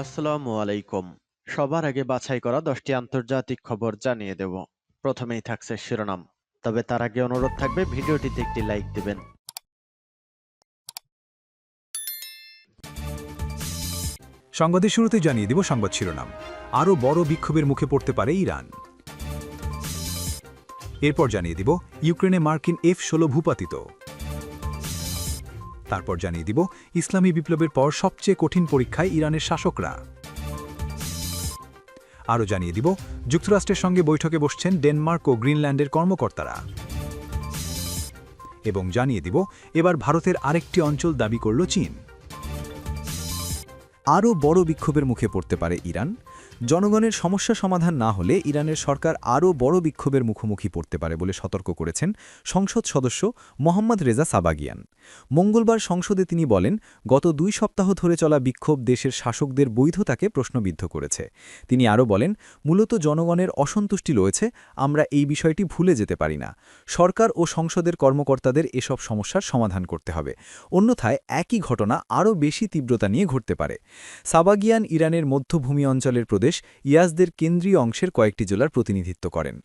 আসসালামু আলাইকুম। সবার আগে বাছাই করা 10টি আন্তর্জাতিক খবর জানিয়ে দেব। প্রথমেই থাকছে শিরোনাম। তবে তার আগে অনুরোধ থাকবে ভিডিওটিতে একটি লাইক দিবেন। সংবাদের শুরুতে জানিয়ে দিব সংবাদ শিরোনাম। আরও বড় বিক্ষোভের মুখে পড়তে পারে ইরান। এরপর জানিয়ে দিব ইউক্রেনে মার্কিন F-16 ভূপাতিত। তারপর জানিয়ে দিব ইসলামী বিপ্লবের পর সবচেয়ে কঠিন পরীক্ষায় ইরানের শাসকরা। আরও জানিয়ে দিব যুক্তরাষ্ট্রের সঙ্গে বৈঠকে বসছেন ডেনমার্ক ও গ্রিনল্যান্ডের কর্মকর্তারা। এবং জানিয়ে দিব এবার ভারতের আরেকটি অঞ্চল দাবি করল চীন। আরও বড় বিক্ষোভের মুখে পড়তে পারে ইরান। জনগণের সমস্যা সমাধান না হলে ইরানের সরকার আরও বড় বিক্ষোভের মুখোমুখি পড়তে পারে বলে সতর্ক করেছেন সংসদ সদস্য মোহাম্মদ রেজা সাবাগিয়ান। মঙ্গলবার সংসদে তিনি বলেন, গত 2 সপ্তাহ ধরে চলা বিক্ষোভ দেশের শাসকদের বৈধতাকে প্রশ্নবিদ্ধ করেছে। তিনি আরও বলেন, মূলত জনগণের অসন্তুষ্টি রয়েছে, আমরা এই বিষয়টি ভুলে যেতে পারি না। সরকার ও সংসদের কর্মকর্তাদের এসব সমস্যার সমাধান করতে হবে, অন্যথায় একই ঘটনা আরও বেশি তীব্রতা নিয়ে ঘটতে পারে। সাবাগিয়ান ইরানের মধ্যভূমি অঞ্চলের প্রদেশ ইয়াজদের কেন্দ্রীয় অংশের কয়েকটি জেলার প্রতিনিধিত্ব করেন।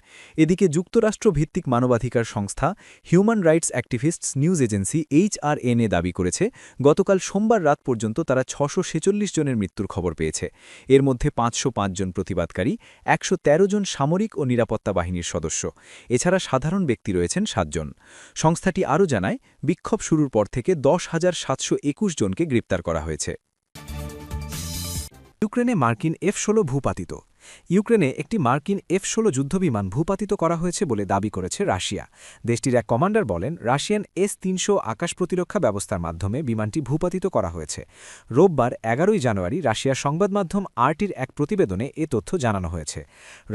এদিকে যুক্তরাষ্ট্র ভিত্তিক মানবাধিকার সংস্থা human rights activists news agency HRN দাবি করেছে, গতকাল সোমবার রাত পর্যন্ত তারা 646 জনের মৃত্যুর খবর পেয়েছে। এর মধ্যে 505 জন প্রতিবাদকারী, 113 জন সামরিক ও নিরাপত্তা বাহিনীর সদস্য। এছাড়া সাধারণ ব্যক্তি রয়েছেন 7 জন। সংস্থাটি আরও জানায়, বিক্ষোভ শুরুর পর থেকে 10,721 জনকে গ্রেপ্তার করা হয়েছে। ইউক্রেনে মার্কিন F-16 ভূপাতিত। ইউক্রেনে একটি মার্কিন F-16 যুদ্ধবিমান ভূপাতিত করা হয়েছে বলে দাবি করেছে রাশিয়া। দেশটির এক কমান্ডার বলেন, রাশিয়ান S-300 আকাশ প্রতিরক্ষা ব্যবস্থার মাধ্যমে বিমানটি ভূপাতিত করা হয়েছে। রোববার 11 জানুয়ারি রাশিয়ার সংবাদ মাধ্যম RTর এক প্রতিবেদনে এ তথ্য জানানো হয়েছে।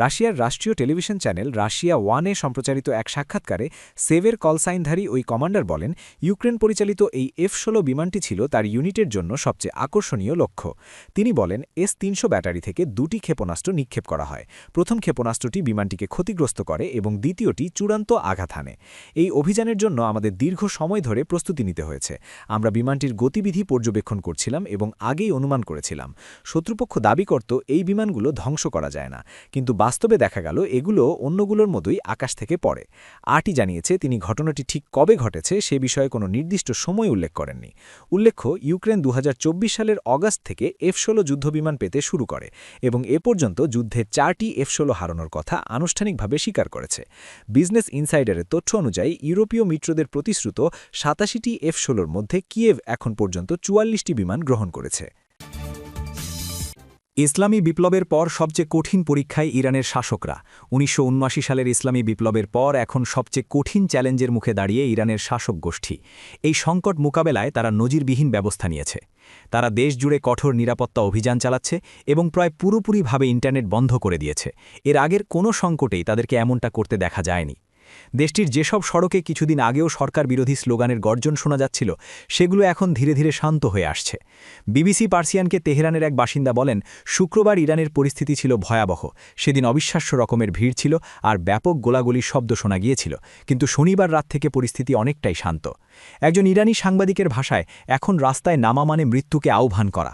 রাশিয়ার রাষ্ট্রীয় টেলিভিশন চ্যানেল রাশিয়া 1-এ সম্প্রচারিত এক সাক্ষাৎকারে সেভের কলসাইনধারী ওই কমান্ডার বলেন, ইউক্রেন পরিচালিত এই F-16 বিমানটি ছিল তার ইউনিটের জন্য সবচেয়ে আকর্ষণীয় লক্ষ্য। তিনি বলেন, S-300 ব্যাটারি থেকে 2টি ক্ষেপণাস্ত্র নিক্ষেপ করা হয়। প্রথম ক্ষেপণাস্ত্রটি বিমানটিকে ক্ষতিগ্রস্ত করে এবং দ্বিতীয়টি চূড়ান্ত আঘাত হানে। এই অভিযানের জন্য আমাদের দীর্ঘ সময় ধরে প্রস্তুতি নিতে হয়েছে। আমরা বিমানটির গতিবিধি পর্যবেক্ষণ করছিলাম এবং আগেই অনুমান করেছিলাম। শত্রুপক্ষ দাবি করত এই বিমানগুলো ধ্বংস করা যায় না, কিন্তু বাস্তবে দেখা গেল এগুলো অন্যগুলোর মতোই আকাশ থেকে পড়ে। RT জানিয়েছে, তিনি ঘটনাটি ঠিক কবে ঘটেছে সে বিষয়ে কোনো নির্দিষ্ট সময় উল্লেখ করেননি। উল্লেখ্য, ইউক্রেন 2024 সালের অগাস্ট থেকে F-16 যুদ্ধবিমান পেতে শুরু করে এবং এ পর্যন্ত যুদ্ধে 4টি F-16 হারানোর কথা আনুষ্ঠানিকভাবে স্বীকার করেছে। বিজনেস ইনসাইডারের তথ্য অনুযায়ী ইউরোপীয় মিত্রদের প্রতিশ্রুত 87টি F-16র মধ্যে কিয়েভ এখন পর্যন্ত 44টি বিমান গ্রহণ করেছে। ইসলামী বিপ্লবের পর সবচেয়ে কঠিন পরীক্ষায় ইরানের শাসকরা। 1979 সালের ইসলামী বিপ্লবের পর এখন সবচেয়ে কঠিন চ্যালেঞ্জের মুখে দাঁড়িয়ে ইরানের শাসক গোষ্ঠী। এই সংকট মোকাবেলায় তারা নজিরবিহীন ব্যবস্থা নিয়েছে। তারা দেশজুড়ে কঠোর নিরাপত্তা অভিযান চালাচ্ছে এবং প্রায় পুরোপুরিভাবে ইন্টারনেট বন্ধ করে দিয়েছে। এর আগের কোনো সংকটেই তাদেরকে এমনটা করতে দেখা যায়নি। দেশটির যেসব সড়কে কিছুদিন আগেও সরকার বিরোধী স্লোগানের গর্জন শোনা যাচ্ছিল, সেগুলো এখন ধীরে ধীরে শান্ত হয়ে আসছে। BBC পার্সিয়ানকে তেহরানের এক বাসিন্দা বলেন, শুক্রবার ইরানের পরিস্থিতি ছিল ভয়াবহ। সেদিন অবিশ্বাস্য রকমের ভিড় ছিল আর ব্যাপক গোলাগুলির শব্দ শোনা গিয়েছিল, কিন্তু শনিবার রাত থেকে পরিস্থিতি অনেকটাই শান্ত। একজন ইরানি সাংবাদিকের ভাষায়, এখন রাস্তায় নামা মানে মৃত্যুকে আহ্বান করা।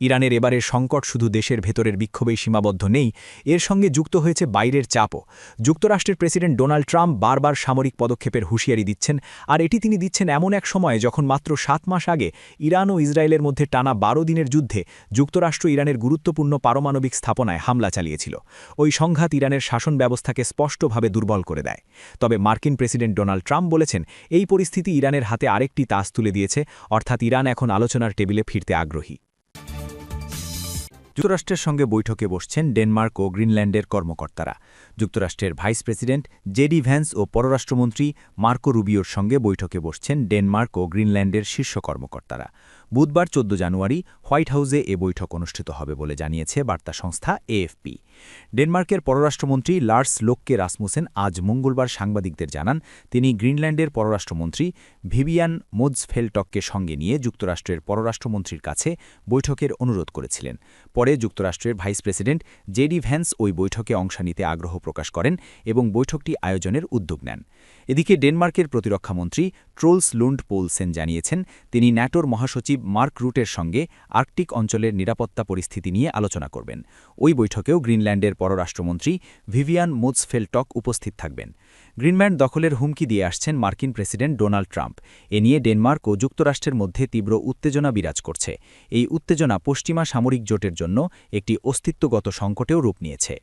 ইরানের এবারের সংকট শুধু দেশের ভেতরের বিক্ষোভেই সীমাবদ্ধ নেই, এর সঙ্গে যুক্ত হয়েছে বাইরের চাপও। যুক্তরাষ্ট্রের প্রেসিডেন্ট ডোনাল্ড ট্রাম্প বারবার সামরিক পদক্ষেপের হুঁশিয়ারি দিচ্ছেন, আর এটি তিনি দিচ্ছেন এমন এক সময়ে যখন মাত্র 7 মাস আগে ইরান ও ইসরায়েলের মধ্যে টানা 12 দিনের যুদ্ধে যুক্তরাষ্ট্র ইরানের গুরুত্বপূর্ণ পারমাণবিক স্থাপনায় হামলা চালিয়েছিল। ওই সংঘাত ইরানের শাসন ব্যবস্থাকে স্পষ্টভাবে দুর্বল করে দেয়। তবে মার্কিন প্রেসিডেন্ট ডোনাল্ড ট্রাম্প বলেছেন, এই পরিস্থিতি ইরানের হাতে আরেকটি তাস তুলে দিয়েছে, অর্থাৎ ইরান এখন আলোচনার টেবিলে ফিরতে আগ্রহী। যুক্তরাষ্ট্রের সঙ্গে বৈঠকে বসছেন ডেনমার্ক ও গ্রিনল্যান্ডের কর্মকর্তারা। যুক্তরাষ্ট্রের ভাইস প্রেসিডেন্ট জেডি ভ্যান্স ও পররাষ্ট্রমন্ত্রী মার্কো রুবিওর সঙ্গে বৈঠকে বসছেন ডেনমার্ক ও গ্রিনল্যান্ডের শীর্ষ কর্মকর্তারা। বুধবার 14 জানুয়ারি হোয়াইট হাউসে এ বৈঠক অনুষ্ঠিত হবে বলে জানিয়েছে বার্তা সংস্থা AFP। ডেনমার্কের পররাষ্ট্রমন্ত্রী লার্স লোককে রাসমুসেন আজ মঙ্গলবার সাংবাদিকদের জানান, তিনি গ্রিনল্যান্ডের পররাষ্ট্রমন্ত্রী ভিভিয়ান মোজফেল্টককে সঙ্গে নিয়ে যুক্তরাষ্ট্রের পররাষ্ট্রমন্ত্রীর কাছে বৈঠকের অনুরোধ করেছিলেন। পরে যুক্তরাষ্ট্রের ভাইস প্রেসিডেন্ট জেডি ভ্যান্স ওই বৈঠকে অংশ নিতে আগ্রহ প্রকাশ করেন এবং বৈঠকটি আয়োজনের উদ্যোগ নেন। এদিকে ডেনমার্কের প্রতিরক্ষামন্ত্রী ট্রোলস লুন্ড পোলসেন জানিয়েছেন তিনি ন্যাটোর মহাসচিব মার্ক রুটের সঙ্গে আর্কটিক অঞ্চলের নিরাপত্তা পরিস্থিতি নিয়ে আলোচনা করবেন। ওই বৈঠকেও গ্রিনল্যান্ডের পররাষ্ট্রমন্ত্রী ভিভিয়ান মোৎসফেল্টক উপস্থিত থাকবেন। গ্রিনল্যান্ড দখলের হুমকি দিয়ে আসছেন মার্কিন প্রেসিডেন্ট ডোনাল্ড ট্রাম্প। এ নিয়ে ডেনমার্ক ও যুক্তরাষ্ট্রের মধ্যে তীব্র উত্তেজনা বিরাজ করছে। এই উত্তেজনা পশ্চিমা সামরিক জোটের জন্য একটি অস্তিত্বগত সংকটেও রূপ নিয়েছে।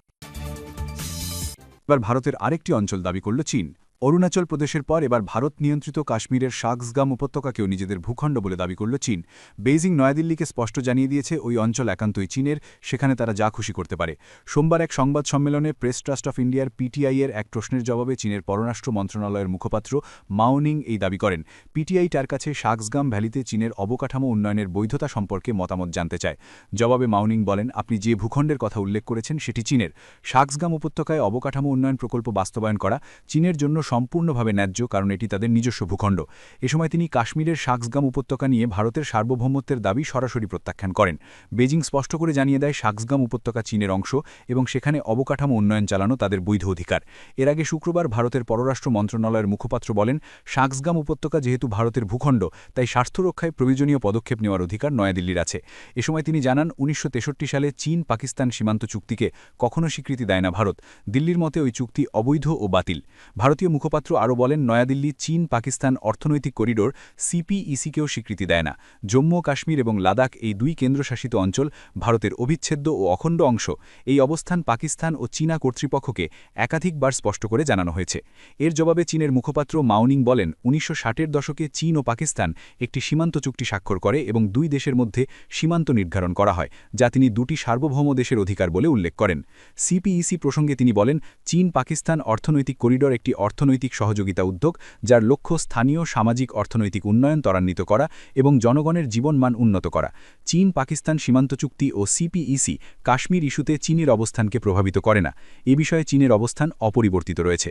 এবার ভারতের আরেকটি অঞ্চল দাবি করল চীন। অরুণাচল প্রদেশের পর এবার ভারত নিয়ন্ত্রিত কাশ্মীরের শাকসগাম উপত্যকাকেও নিজেদের ভূখণ্ড বলে দাবি করল চীন। বেইজিং নয়াদিল্লিকে স্পষ্ট জানিয়ে দিয়েছে ওই অঞ্চল একান্তই চীনের, সেখানে তারা যা খুশি করতে পারে। সোমবার এক সংবাদ সম্মেলনে প্রেস ট্রাস্ট অফ ইন্ডিয়ার পিটিআই-এর এক প্রশ্নের জবাবে চীনের পররাষ্ট্র মন্ত্রণালয়ের মুখপাত্র মাওনিং এই দাবি করেন। পিটিআই তার কাছে শাকসগাম ভ্যালিতে চীনের অবকাঠামো উন্নয়নের বৈধতা সম্পর্কে মতামত জানতে চায়। জবাবে মাওনিং বলেন, আপনি যে ভূখণ্ডের কথা উল্লেখ করেছেন সেটি চীনের। শাকসগাম উপত্যকায় অবকাঠামো উন্নয়ন প্রকল্প বাস্তবায়ন করা চীনের জন্য সম্পূর্ণভাবে ন্যায্য, কারণ এটি তাদের নিজস্ব ভূখণ্ড। এ সময় তিনি কাশ্মীরের শাকসগাম উপত্যকা নিয়ে ভারতের সার্বভৌমত্বের দাবি সরাসরি প্রত্যাখ্যান করেন। বেজিং স্পষ্ট করে জানিয়ে দেয় শাকসগাম উপত্যকা চীনের অংশ এবং সেখানে অবকাঠামো উন্নয়ন চালানো তাদের বৈধ অধিকার। এর আগে শুক্রবার ভারতের পররাষ্ট্র মন্ত্রণালয়ের মুখপাত্র বলেন, শাকসগাম উপত্যকা যেহেতু ভারতের ভূখণ্ড, তাই স্বার্থ রক্ষায় প্রয়োজনীয় পদক্ষেপ নেওয়ার অধিকার নয়াদিল্লির আছে। এ সময় তিনি জানান, ১৯৬৩ সালে চীন পাকিস্তান সীমান্ত চুক্তিকে কখনো স্বীকৃতি দেয় না ভারত। দিল্লির মতে ওই চুক্তি অবৈধ ও বাতিল। ভারতীয় মুখপাত্র আরও বলেন, নয়াদিল্লি চীন পাকিস্তান অর্থনৈতিক করিডোর সিপিইসিকেও স্বীকৃতি দেয় না। জম্মু কাশ্মীর এবং লাদাখ এই দুই কেন্দ্রশাসিত অঞ্চল ভারতের অবিচ্ছেদ্য ও অখণ্ড অংশ। এই অবস্থান পাকিস্তান ও চীনা কর্তৃপক্ষকে একাধিকবার স্পষ্ট করে জানানো হয়েছে। এর জবাবে চীনের মুখপাত্র মাওনিং বলেন, ১৯৬০-এর দশকে চীন ও পাকিস্তান একটি সীমান্ত চুক্তি স্বাক্ষর করে এবং দুই দেশের মধ্যে সীমান্ত নির্ধারণ করা হয়, যা তিনি দুটি সার্বভৌম দেশের অধিকার বলে উল্লেখ করেন। সিপিইসি প্রসঙ্গে তিনি বলেন, চীন পাকিস্তান অর্থনৈতিক করিডোর একটি অর্থনৈতিক সহযোগিতা উদ্যোগ, যার লক্ষ্য স্থানীয় সামাজিক অর্থনৈতিক উন্নয়ন ত্বরান্বিত করা এবং জনগণের জীবনমান উন্নত করা। চীন পাকিস্তান সীমান্ত চুক্তি ও সিপিইসি কাশ্মীর ইস্যুতে চীনের অবস্থানকে প্রভাবিত করে না। এ বিষয়ে চীনের অবস্থান অপরিবর্তিত রয়েছে।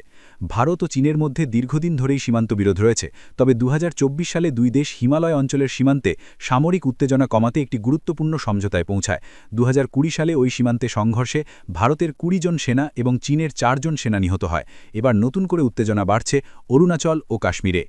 ভারত ও চীনের মধ্যে দীর্ঘদিন ধরেই সীমান্ত বিরোধ রয়েছে, তবে ২০২৪ সালে দুই দেশ হিমালয় অঞ্চলের সীমান্তে সামরিক উত্তেজনা কমাতে একটি গুরুত্বপূর্ণ সমঝোতায় পৌঁছায়। ২০২০ সালে ওই সীমান্তে সংঘর্ষে ভারতের ২০ জন সেনা এবং চীনের ৪ জন সেনা নিহত হয়। এবার নতুন করে উত্তেজনা বাড়ছে অরুণাচল ও কাশ্মীরে।